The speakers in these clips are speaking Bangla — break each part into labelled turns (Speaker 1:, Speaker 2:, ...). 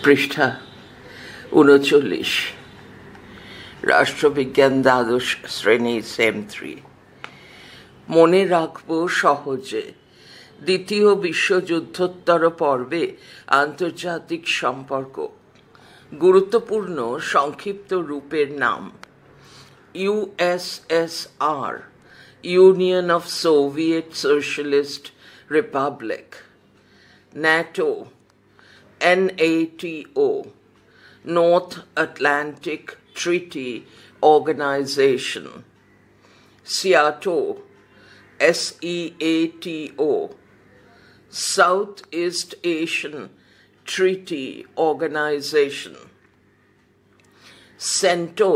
Speaker 1: পৃষ্ঠা ৩৯। রাষ্ট্রবিজ্ঞান দ্বাদশ শ্রেণী সেম 3। মনে রাখব সহজে, দ্বিতীয় বিশ্বযুদ্ধোত্তর পর্বে আন্তর্জাতিক সম্পর্ক গুরুত্বপূর্ণ সংক্ষিপ্ত রূপের নাম: USSR, Union of Soviet Socialist Republic; NATO, NATO, North Atlantic Treaty Organization; SEATO, SEATO, Southeast Asian Treaty Organization; CENTO,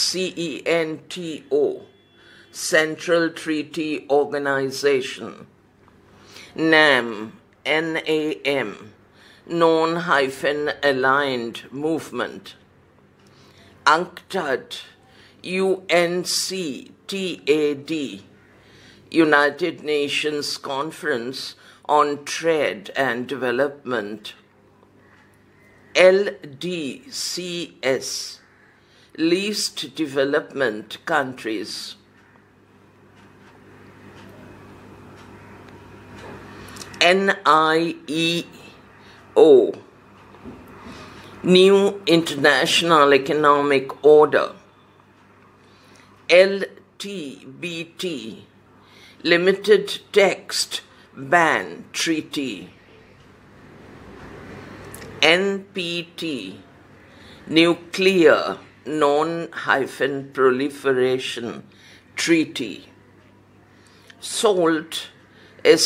Speaker 1: CENTO, Central Treaty Organization; NAM, NAM, Non-Aligned Movement; UNCTAD, UNCTAD, United Nations Conference on Trade and Development; LDCS, Least Developed Countries; NIEO, New International Economic Order; LTBT, Limited Text Ban Treaty; NPT, Nuclear Non-Proliferation Treaty; SALT,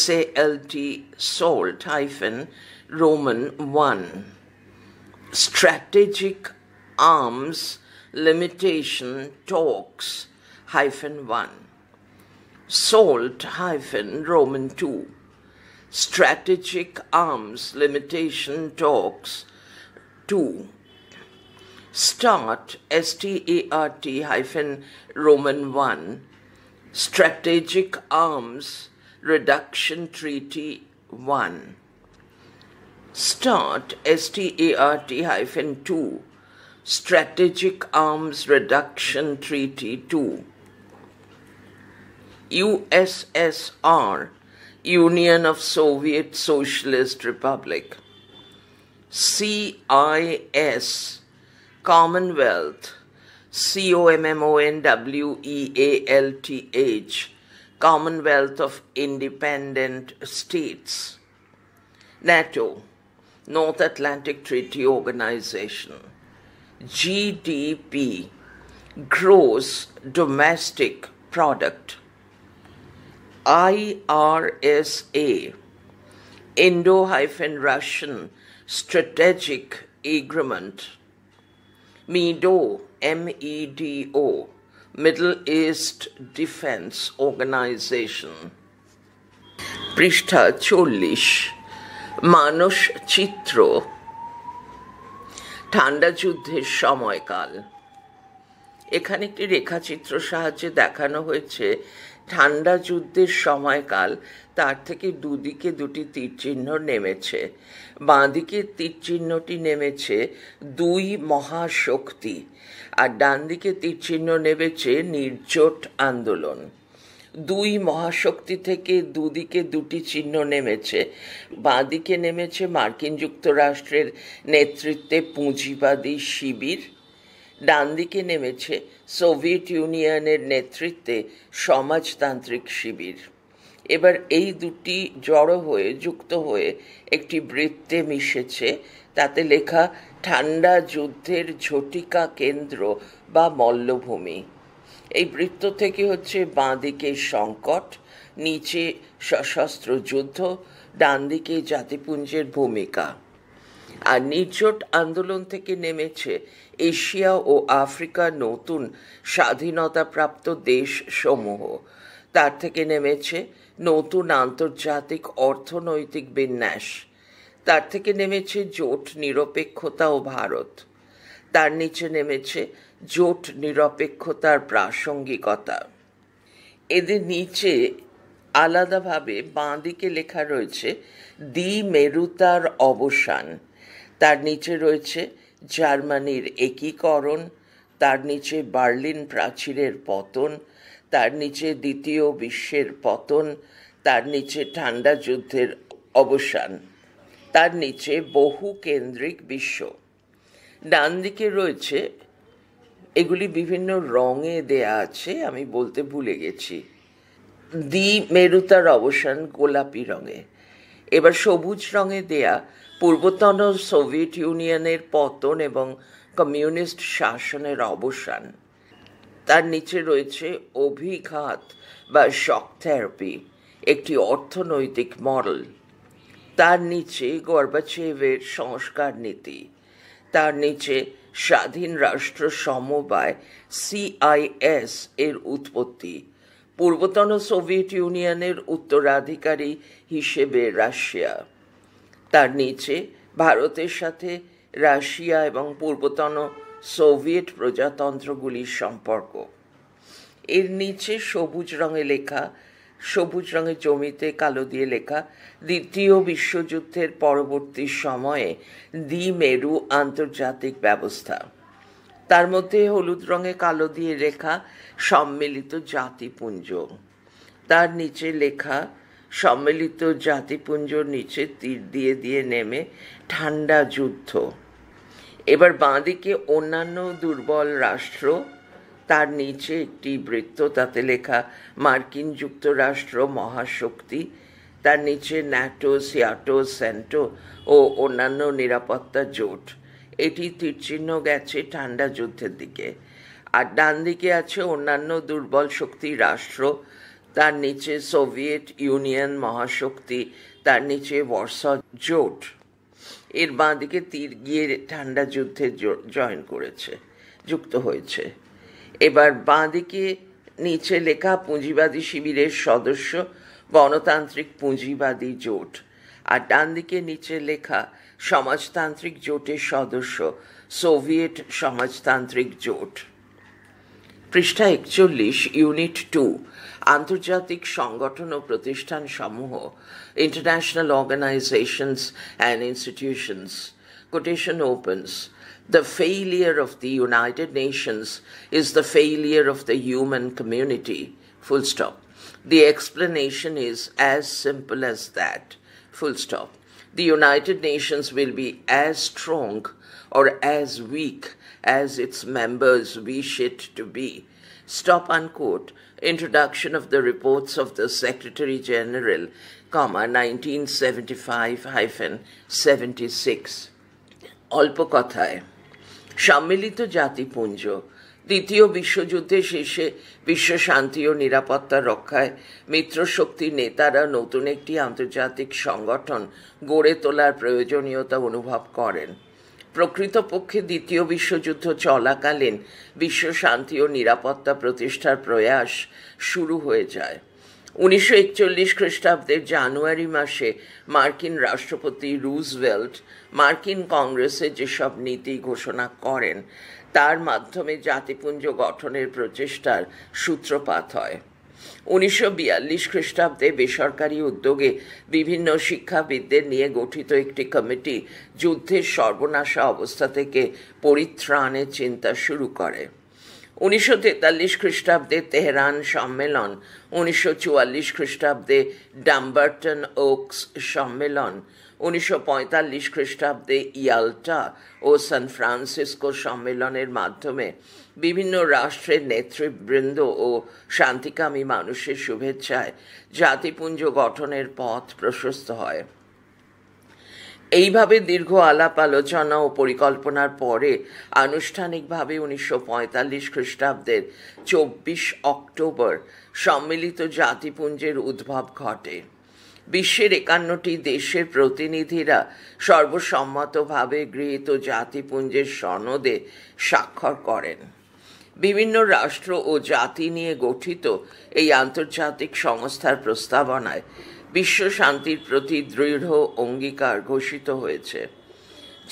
Speaker 1: SALT, SALT Roman 1, Strategic Arms Limitation Talks -1, SALT Roman 2, Strategic Arms Limitation Talks 2; START, START Roman 1, Strategic Arms Reduction Treaty 1; START, START 2, Strategic Arms Reduction Treaty 2; USSR, Union of Soviet Socialist Republic; CIS, Commonwealth, COMMONWEALTH, Commonwealth of Independent States; NATO, North Atlantic Treaty Organization; GDP, Gross Domestic Product; IRSA, Indo-Russian Strategic Agreement; MEDO, MEDO, Middle East Defense Organization। পৃষ্ঠা ৪০। মানসচিত্র। ঠান্ডা যুদ্ধের সময়কাল। এখানে একটি রেখাচিত্র সাহায্যে দেখানো হয়েছে ঠান্ডা যুদ্ধের সময়কাল। তার থেকে দুদিকে দুটি তীরচিহ্ন নেমেছে। বাঁদিকে তীরচিহ্নটি নেমেছে দুই মহাশক্তি, আর ডান দিকে তীরচিহ্ন নেমেছে নির্জোট আন্দোলন। দুই মহাশক্তি থেকে দুদিকে দুটি চিহ্ন নেমেছে। বাঁদিকে নেমেছে মার্কিন যুক্তরাষ্ট্রের নেতৃত্বে পুঁজিবাদী শিবির, ডান দিকে নেমেছে সোভিয়েত ইউনিয়নের নেতৃত্বে সমাজতান্ত্রিক শিবির। এবার এই দুটি জড়ো হয়ে যুক্ত হয়ে একটি বৃত্তে মিশেছে, তাতে লেখা ঠান্ডা যুদ্ধের ঝটিকা কেন্দ্র বা মল্লভূমি। এই বৃত্ত থেকে হচ্ছে বাঁ দিকে সংকট, নিচে সশস্ত্র যুদ্ধ, ডান দিকে জাতিপুঞ্জের ভূমিকা। আর নির্জোট আন্দোলন থেকে নেমেছে এশিয়া ও আফ্রিকার নতুন স্বাধীনতাপ্রাপ্ত দেশ সমূহ। তার থেকে নেমেছে নতুন আন্তর্জাতিক অর্থনৈতিক বিন্যাস। তার থেকে নেমেছে জোট নিরপেক্ষতা ও ভারত। তার নিচে নেমেছে জোট নিরপেক্ষতার প্রাসঙ্গিকতা। এদের নিচে আলাদাভাবে বাঁ দিকে লেখা রয়েছে দ্বিমেরুতার অবসান। তার নিচে রয়েছে জার্মানির একীকরণ, তার নিচে বার্লিন প্রাচীরের পতন, তার নিচে দ্বিতীয় বিশ্বের পতন, তার নিচে ঠান্ডা যুদ্ধের অবসান, তার নিচে বহু কেন্দ্রিক বিশ্ব। ডান দিকে রয়েছে, এগুলি বিভিন্ন রঙে দেয়া আছে, আমি বলতে ভুলে গেছি, দ্বিমেরুতার অবসান গোলাপি রঙে। এবার সবুজ রঙে দেয়া পূর্বতন সোভিয়েত ইউনিয়নের পতন এবং কমিউনিস্ট শাসনের অবসান। তার নিচে রয়েছে অভিঘাত বা শক থেরাপি, একটি অর্থনৈতিক মডেল। তার নিচে গর্বাচেভের সংস্কার নীতি। তার নিচে স্বাধীন রাষ্ট্র সমবায় CIS এর উৎপত্তি, পূর্বতন সোভিয়েত ইউনিয়নের উত্তরাধিকারী হিসেবে রাশিয়া। তার নিচে ভারতের সাথে রাশিয়া এবং পূর্বতন সোভিয়েত প্রজাতন্ত্রগুলির সম্পর্ক। এর নিচে সবুজ রঙে লেখা, সবুজ রঙের জমিতে কালো দিয়ে লেখা, দ্বিতীয় বিশ্বযুদ্ধের পরবর্তী সময়ে দ্বিমেরু আন্তর্জাতিক ব্যবস্থা। তার মধ্যে হলুদ রঙে কালো দিয়ে লেখা সম্মিলিত জাতিপুঞ্জ। তার নিচে লেখা সম্মিলিত জাতিপুঞ্জর নিচে তীর দিয়ে দিয়ে নেমে ঠান্ডা যুদ্ধ। এবার বাঁদিকে অন্যান্য দুর্বল রাষ্ট্র, তার নিচে একটি বৃত্ত, তাতে লেখা মার্কিন যুক্তরাষ্ট্র মহাশক্তি। তার নিচে ন্যাটো, সিয়াটো, সেন্টো ও অন্যান্য নিরাপত্তা জোট। এটি তীরচিহ্ন গেছে ঠান্ডা যুদ্ধের দিকে। আর ডান দিকে আছে অন্যান্য দুর্বল শক্তি রাষ্ট্র, তার নিচে সোভিয়েত ইউনিয়ন মহাশক্তি, তার নিচে ওয়ারসা জোট। এর বাঁ দিকে তীর গিয়ে ঠান্ডা যুদ্ধে জয়েন করেছে, যুক্ত হয়েছে। এবার বাঁ দিকে নিচে লেখা পুঁজিবাদী শিবিরের সদস্য গণতান্ত্রিক পুঁজিবাদী জোট, আর ডান দিকে নিচে লেখা সমাজতান্ত্রিক জোটের সদস্য সোভিয়েত সমাজতান্ত্রিক জোট। পৃষ্ঠা 41, ইউনিট 2, আন্তর্জাতিক সংগঠন ও প্রতিষ্ঠান সমূহ, international organisations and institutions, quotation opens, the failure of the United Nations is the failure of the human community, full stop. The explanation is as simple as that, full stop. The United Nations will be as strong or as weak as its members wish it to be. Stop unquote. Introduction of the reports of the Secretary General, 1975-76. অল্প কথায়, সম্মিলিত জাতিপুঞ্জ দ্বিতীয় বিশ্বযুদ্ধের শেষে বিশ্ব শান্তি ও নিরাপত্তা রক্ষায় মিত্রশক্তির নেতারা নতুন একটি আন্তর্জাতিক সংগঠন গড়ে তোলার প্রয়োজনীয়তা অনুভব করেন। প্রকৃতপক্ষে দ্বিতীয় বিশ্বযুদ্ধ চলাকালীন বিশ্ব শান্তি ও নিরাপত্তা প্রতিষ্ঠার প্রয়াস শুরু হয়ে যায়। 1941 খ্রিস্টাব্দের জানুয়ারি মাসে মার্কিন রাষ্ট্রপতি রুজভেল্ট মার্কিন কংগ্রেসে যেসব নীতি ঘোষণা করেন তার মাধ্যমে জাতিপুঞ্জ গঠনের প্রচেষ্টার সূত্রপাত হয়। 1942 খ্রিস্টাব্দে বেসরকারি উদ্যোগে বিভিন্ন শিক্ষাবিদদের নিয়ে গঠিত একটি কমিটি যুদ্ধের সর্বনাশা অবস্থা থেকে পরিত্রাণের চিন্তা শুরু করে। 1943 খ্রিস্টাব্দে তেহরান সম্মেলন, 1944 খ্রিস্টাব্দে ডাম্বারটন ওকস সম্মেলন, 1945 খ্রিস্টাব্দে ইয়াল্টা ও সান ফ্রান্সিসকো সম্মেলনের মাধ্যমে বিভিন্ন রাষ্ট্রের নেতৃবৃন্দ ও শান্তিকামী মানুষের শুভেচ্ছায় জাতিপুঞ্জ গঠনের পথ প্রশস্ত হয়। এইভাবে দীর্ঘ আলাপ আলোচনা ও পরিকল্পনার পরে আনুষ্ঠানিকভাবে 1945 খ্রিস্টাব্দের 24 অক্টোবর সম্মিলিত জাতিপুঞ্জের উদ্ভব ঘটে। বিশ্বের 51টি দেশের প্রতিনিধিরা সর্বসম্মতভাবে গৃহীত জাতিপুঞ্জের সনদে স্বাক্ষর করেন। বিভিন্ন রাষ্ট্র ও জাতি নিয়ে গঠিত এই আন্তর্জাতিক সংস্থার প্রস্তাবনায় বিশ্ব শান্তির প্রতি দৃঢ় অঙ্গীকার ঘোষিত হয়েছে।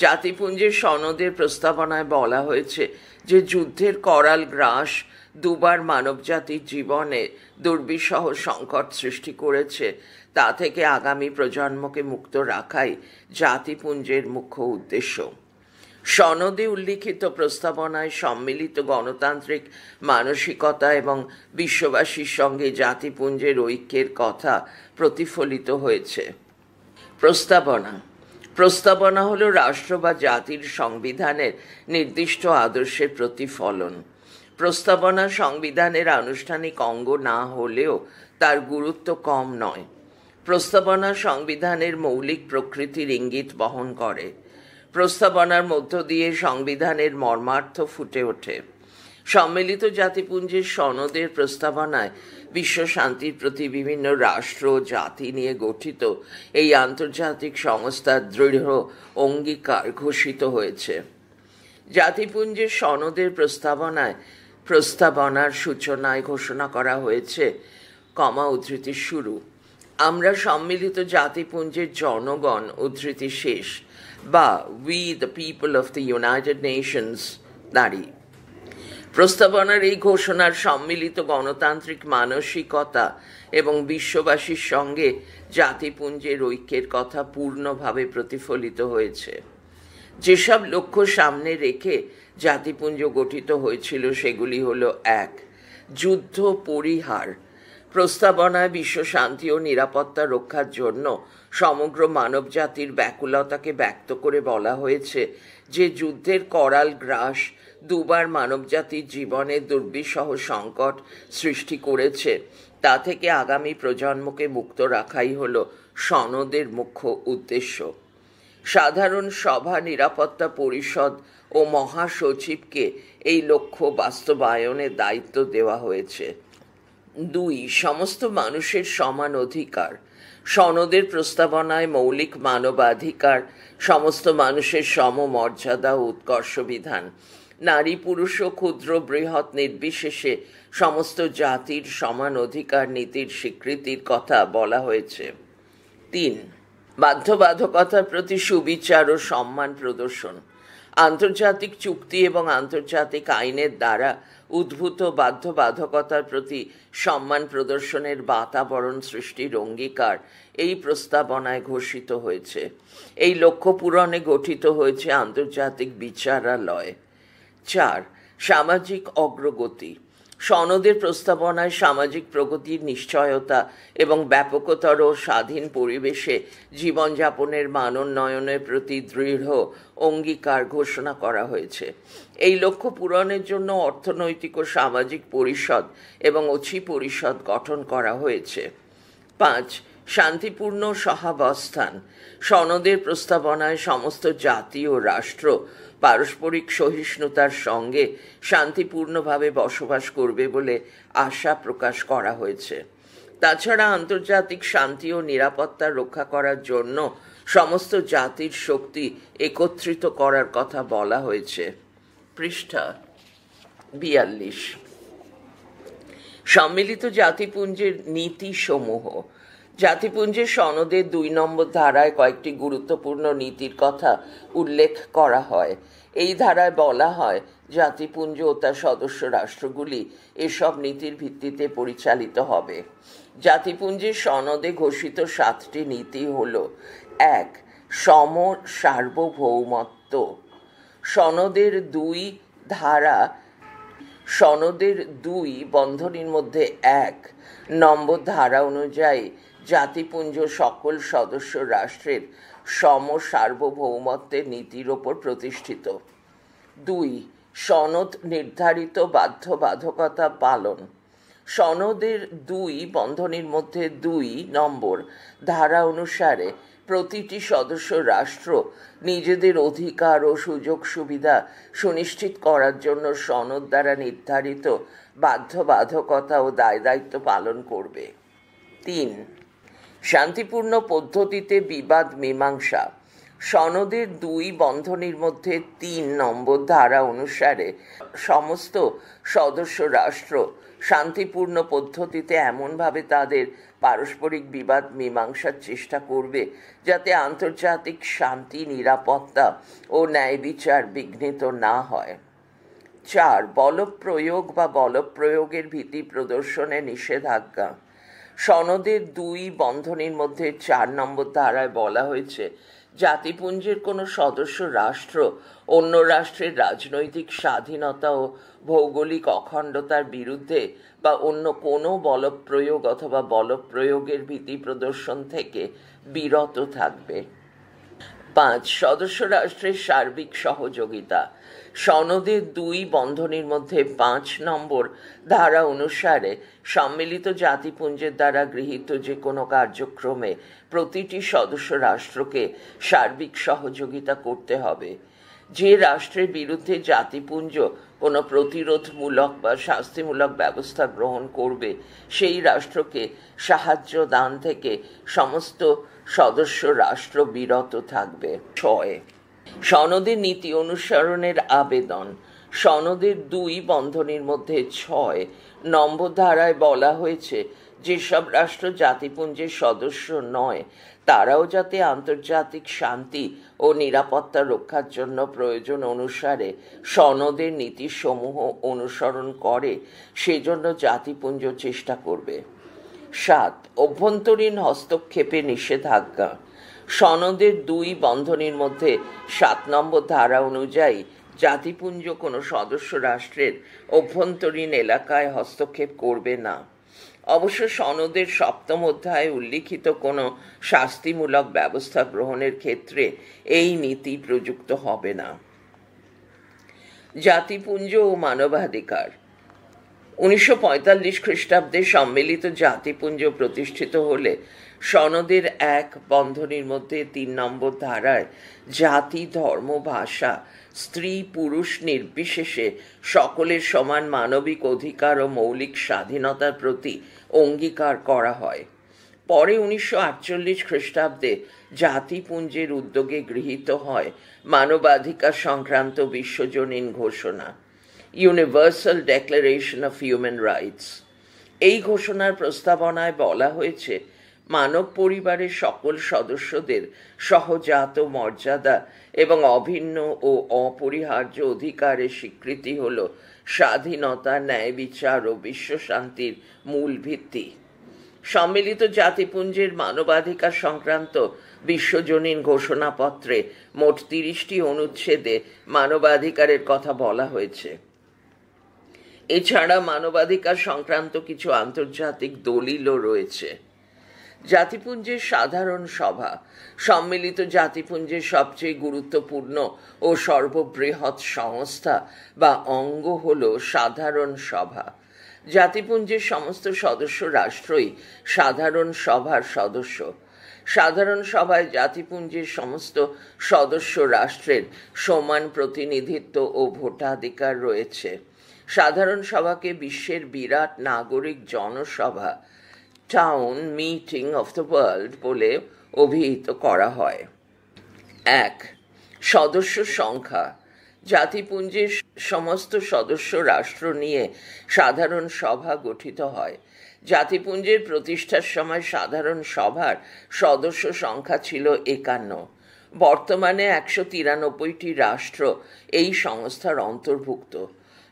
Speaker 1: জাতিপুঞ্জের সনদের প্রস্তাবনায় বলা হয়েছে যে যুদ্ধের করাল গ্রাস দুবার মানবজাতির জীবনে দুর্বিষহ সংকট সৃষ্টি করেছে, তা থেকে আগামী প্রজন্মকে মুক্ত রাখাই জাতিপুঞ্জের মুখ্য উদ্দেশ্য। সনদে উল্লিখিত প্রস্তাবনায় সম্মিলিত গণতান্ত্রিক মানসিকতা এবং বিশ্ববাসীর সঙ্গে জাতিপুঞ্জের ঐক্যের কথা প্রতিফলিত হয়েছে। প্রস্তাবনা হলো রাষ্ট্র বা জাতির সংবিধানের নির্দিষ্ট আদর্শের প্রতিফলন। প্রস্তাবনা সংবিধানের আনুষ্ঠানিক অঙ্গ না হলেও তার গুরুত্ব কম নয়। প্রস্তাবনা সংবিধানের মৌলিক প্রকৃতির ইঙ্গিত বহন করে। প্রস্তাবনার মধ্য দিয়ে সংবিধানের মর্মার্থ ফুটে ওঠে। সম্মিলিত জাতিপুঞ্জের সনদের প্রস্তাবনায় বিশ্ব শান্তির প্রতি বিভিন্ন রাষ্ট্র জাতি নিয়ে গঠিত এই আন্তর্জাতিক সংস্থার দৃঢ় অঙ্গীকার ঘোষিত হয়েছে। জাতিপুঞ্জের সনদের প্রস্তাবনার সূচনায় ঘোষণা করা হয়েছে, উদ্ধৃতি শুরু, আমরা সম্মিলিত জাতিপুঞ্জের জনগণ, উদ্ধৃতি শেষ, বা we the people of the United Nations নারী। প্রস্তাবনার এই ঘোষণার সম্মিলিত গণতান্ত্রিক মানসিকতা এবং বিশ্ববাসীর সঙ্গে জাতিপুঞ্জের ঐক্যের কথা পূর্ণভাবে প্রতিফলিত হয়েছে। যেসব লক্ষ্য সামনে রেখে জাতিপুঞ্জ গঠিত হয়েছিল সেগুলি হলো: 1. যুদ্ধ পরিহার। প্রস্তাবনায় বিশ্ব শান্তি ও নিরাপত্তা রক্ষার জন্য সমগ্র মানবজাতির ব্যাকুলতাকে ব্যক্ত করে বলা হয়েছে যে যুদ্ধের করাল গ্রাস দুবার মানবজাতির জীবনে দুর্বিষহ সংকট সৃষ্টি করেছে, তা থেকে আগামী প্রজন্মকে মুক্ত রাখাই হল সনদের মুখ্য উদ্দেশ্য। সাধারণ সভা, নিরাপত্তা পরিষদ ও মহাসচিবকে এই লক্ষ্য বাস্তবায়নের দায়িত্ব দেওয়া হয়েছে। 2. সমস্ত মানুষের সমান অধিকার। সনদের প্রস্তাবনায় মৌলিক মানবাধিকার, সমস্ত মানুষের সমমর্যাদা ও উৎকর্ষ বিধান, নারী পুরুষ ও ক্ষুদ্র বৃহৎ নির্বিশেষে সমস্ত জাতির সমান অধিকার নীতির স্বীকৃতির কথা বলা হয়েছে। 3. বাধ্যবাধকতার প্রতি সুবিচার ও সম্মান প্রদর্শন। আন্তর্জাতিক চুক্তি এবং আন্তর্জাতিক আইনের দ্বারা উদ্ভূত বাধ্যবাধকতার প্রতি সম্মান প্রদর্শনের বাতাবরণ সৃষ্টির অঙ্গীকার এই প্রস্তাবনায় ঘোষিত হয়েছে। এই লক্ষ্য পূরণে গঠিত হয়েছে আন্তর্জাতিক বিচারালয়। 4. সামাজিক অগ্রগতি। সনদের প্রস্তাবনায় সামাজিক প্রগতির নিশ্চয়তা এবং ব্যাপকতর স্বাধীন পরিবেশে জীবনযাপনের মানোন্নয়নের প্রতি দৃঢ় অঙ্গীকার ঘোষণা করা হয়েছে। এই লক্ষ্য পূরণের জন্য অর্থনৈতিক ও সামাজিক পরিষদ এবং অছি পরিষদ গঠন করা হয়েছে। 5. শান্তিপূর্ণ সহাবস্থান। সনদের প্রস্তাবনায় সমস্ত জাতি ও রাষ্ট্র পারস্পরিক সহিষ্ণুতার সঙ্গে শান্তিপূর্ণভাবে বসবাস করবে বলে আশা প্রকাশ করা হয়েছে। তাছাড়া আন্তর্জাতিক শান্তি ও নিরাপত্তা রক্ষা করার জন্য সমস্ত জাতির শক্তি একত্রিত করার কথা বলা হয়েছে। পৃষ্ঠা 42। সম্মিলিত জাতিপুঞ্জের নীতিসমূহ। জাতিপুঞ্জের সনদের 2 নম্বর ধারায় কয়েকটি গুরুত্বপূর্ণ নীতির কথা উল্লেখ করা হয়। এই ধারায় বলা হয়, জাতিপুঞ্জ ও তার সদস্য রাষ্ট্রগুলি এসব নীতির ভিত্তিতে পরিচালিত হবে। জাতিপুঞ্জের সনদে ঘোষিত 7টি নীতি হল: 1. সম সার্বভৌমত্ব। সনদের 2 বন্ধনীর মধ্যে 1 নম্বর ধারা অনুযায়ী জাতিপুঞ্জ সকল সদস্য রাষ্ট্রের সম সার্বভৌমত্বের নীতির ওপর প্রতিষ্ঠিত। 2. সনদ নির্ধারিত বাধ্যবাধকতা পালন। সনদের 2 বন্ধনীর মধ্যে 2 নম্বর ধারা অনুসারে প্রতিটি সদস্য রাষ্ট্র নিজেদের অধিকার ও সুযোগ সুবিধা সুনিশ্চিত করার জন্য সনদ দ্বারা নির্ধারিত বাধ্যবাধকতা ও দায়দায়িত্ব পালন করবে। 3. শান্তিপূর্ণ পদ্ধতিতে বিবাদ মীমাংসা। সনদের 2 বন্ধনীর মধ্যে 3 নম্বর ধারা অনুসারে সমস্ত সদস্য রাষ্ট্র শান্তিপূর্ণ পদ্ধতিতে এমনভাবে তাদের পারস্পরিক বিবাদ মীমাংসার চেষ্টা করবে যাতে আন্তর্জাতিক শান্তি, নিরাপত্তা ও ন্যায় বিচার বিঘ্নিত না হয়। 4. বলপ্রয়োগ বা বলপ্রয়োগের ভীতি প্রদর্শনে নিষেধাজ্ঞা। সনদের 2 বন্ধনীর মধ্যে 4 নম্বর ধারায় বলা হয়েছে, জাতিপুঞ্জের কোনো সদস্য রাষ্ট্র অন্য রাষ্ট্রের রাজনৈতিক স্বাধীনতা ও ভৌগোলিক অখণ্ডতার বিরুদ্ধে বা অন্য কোনো বলপ্রয়োগ অথবা বলপ্রয়োগের ভীতি প্রদর্শন থেকে বিরত থাকবে। 5. সদস্য রাষ্ট্রের সার্বিক সহযোগিতা। সনদের 2 বন্ধনীর মধ্যে 5 নম্বর ধারা অনুসারে সম্মিলিত জাতিপুঞ্জের দ্বারা গৃহীত যে কোনো কার্যক্রমে প্রতিটি সদস্য রাষ্ট্রকে সার্বিক সহযোগিতা করতে হবে। যে রাষ্ট্রের বিরুদ্ধে জাতিপুঞ্জ কোনো প্রতিরোধমূলক বা শাস্তিমূলক ব্যবস্থা গ্রহণ করবে সেই রাষ্ট্রকে সাহায্য দান থেকে সমস্ত সদস্য রাষ্ট্র বিরত থাকবে। 6. সনদের নীতি অনুসরণের আবেদন। সনদের 2 বন্ধনীর মধ্যে 6 নম্বর ধারায় বলা হয়েছে, যেসব রাষ্ট্র জাতিপুঞ্জের সদস্য নয় তারাও যাতে আন্তর্জাতিক শান্তি ও নিরাপত্তা রক্ষার জন্য প্রয়োজন অনুসারে সনদের নীতিসমূহ অনুসরণ করে সেজন্য জাতিপুঞ্জ চেষ্টা করবে। 7. অভ্যন্তরীণ হস্তক্ষেপে নিষেধাজ্ঞা। সনদের 2 বন্ধনীর মধ্যে 7 নম্বর ধারা অনুযায়ী জাতিপুঞ্জ কোনো সদস্য রাষ্ট্রের অভ্যন্তরীণ এলাকায় হস্তক্ষেপ করবে না। অবশ্য সনদের 7ম অধ্যায়ে উল্লিখিত কোনো শাস্তিমূলক ব্যবস্থা গ্রহণের ক্ষেত্রে এই নীতি প্রযুক্ত হবে না। জাতিপুঞ্জ ও মানবাধিকার। 1945 খ্রিস্টাব্দে সম্মিলিত জাতিপুঞ্জ প্রতিষ্ঠিত হলে সনদের 1 বন্ধনীর মধ্যে 3 নম্বর ধারায় জাতি, ধর্ম, ভাষা, স্ত্রী পুরুষ নির্বিশেষে সকলের সমান মানবিক অধিকার ও মৌলিক স্বাধীনতার প্রতি অঙ্গীকার করা হয়। পরে 1948 খ্রিস্টাব্দে জাতিপুঞ্জের উদ্যোগে গৃহীত হয় মানবাধিকার সংক্রান্ত বিশ্বজনীন ঘোষণা, universal declaration of human rights. এই ঘোষণার প্রস্তাবনায় বলা হয়েছে, মানব পরিবারের সকল সদস্যদের সহজাত মর্যাদা এবং অভিন্ন ও অপরিহার্য অধিকারের স্বীকৃতি হল স্বাধীনতা, ন্যায় বিচার ও বিশ্বশান্তির মূল ভিত্তি। সম্মিলিত জাতিপুঞ্জের মানবাধিকার সংক্রান্ত বিশ্বজনীন ঘোষণাপত্রে মোট 30টি অনুচ্ছেদে মানবাধিকারের কথা বলা হয়েছে। এছাড়া মানবাধিকার সংক্রান্ত কিছু আন্তর্জাতিক দলিলও রয়েছে। জাতিপুঞ্জের সাধারণ সভা। সম্মিলিত জাতিপুঞ্জের সবচেয়ে গুরুত্বপূর্ণ ও সর্ববৃহৎ সংস্থা বা অঙ্গ হল সাধারণ সভা। জাতিপুঞ্জের সমস্ত সদস্য রাষ্ট্রই সাধারণ সভার সদস্য। সাধারণ সভায় জাতিপুঞ্জের সমস্ত সদস্য রাষ্ট্রের সমান প্রতিনিধিত্ব ও ভোটাধিকার রয়েছে। সাধারণ সভাকে বিশ্বের বিরাট নাগরিক জনসভা, town meeting of the world বলে অভিহিত করা হয়। 1. সদস্য সংখ্যা। জাতিপুঞ্জের সমস্ত সদস্য রাষ্ট্র নিয়ে সাধারণ সভা গঠিত হয়। জাতিপুঞ্জের প্রতিষ্ঠার সময় সাধারণ সভার সদস্য সংখ্যা ছিল 51। বর্তমানে 193টি রাষ্ট্র এই সংস্থার অন্তর্ভুক্ত।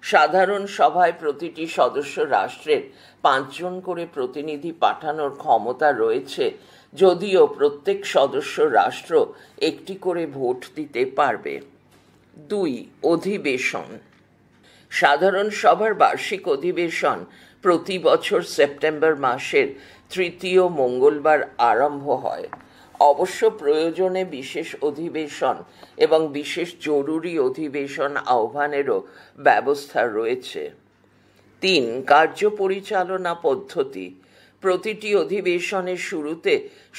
Speaker 1: সাধারণ সভায় প্রতিটি সদস্য রাষ্ট্রের 5 জন করে প্রতিনিধি পাঠানোর ক্ষমতা রয়েছে, যদিও প্রত্যেক সদস্য রাষ্ট্র একটি করে ভোট দিতে পারবে। 2. অধিবেশন। সাধারণ সভার বার্ষিক অধিবেশন প্রতি বছর সেপ্টেম্বর মাসের 3য় মঙ্গলবার আরম্ভ হয়। অবশ্য প্রয়োজনে বিশেষ অধিবেশন এবং বিশেষ জরুরি অধিবেশন আহ্বানেরও ব্যবস্থা রয়েছে। 3. কার্য পরিচালনা পদ্ধতি। প্রতিটি অধিবেশনের শুরুতে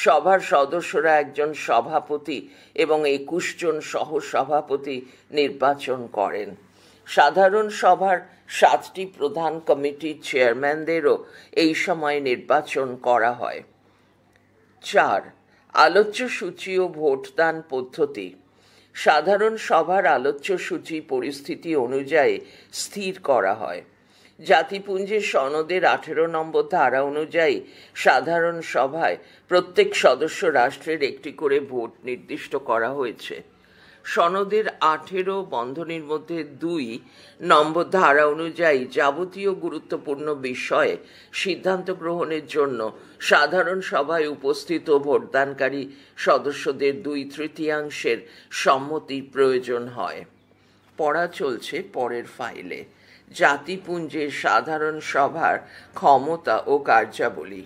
Speaker 1: সভার সদস্যরা একজন সভাপতি এবং 21 জন সহসভাপতি নির্বাচন করেন। সাধারণ সভার 7টি প্রধান কমিটির চেয়ারম্যানদেরও এই সময় নির্বাচন করা হয়। 4. আলোচ্য সূচি ও ভোটদান পদ্ধতি। সাধারণ সভার আলোচ্য সূচি পরিস্থিতি অনুযায়ী স্থির করা হয়। জাতিপুঞ্জের সনদের 18 নম্বর ধারা অনুযায়ী সাধারণ সভায় প্রত্যেক সদস্য রাষ্ট্রের একটি করে ভোট নির্দিষ্ট করা হয়েছে। সনদের 18 বন্ধনীর মধ্যে 2 নম্বর ধারা অনুযায়ী যাবতীয় গুরুত্বপূর্ণ বিষয়ে সিদ্ধান্ত গ্রহণের জন্য সাধারণ সভায় উপস্থিত ভোটদানকারী সদস্যদের 2/3 সম্মতি প্রয়োজন হয়। পড়া চলছে পরের ফাইলে। জাতিপুঞ্জের সাধারণ সভার ক্ষমতা ও কার্যাবলী।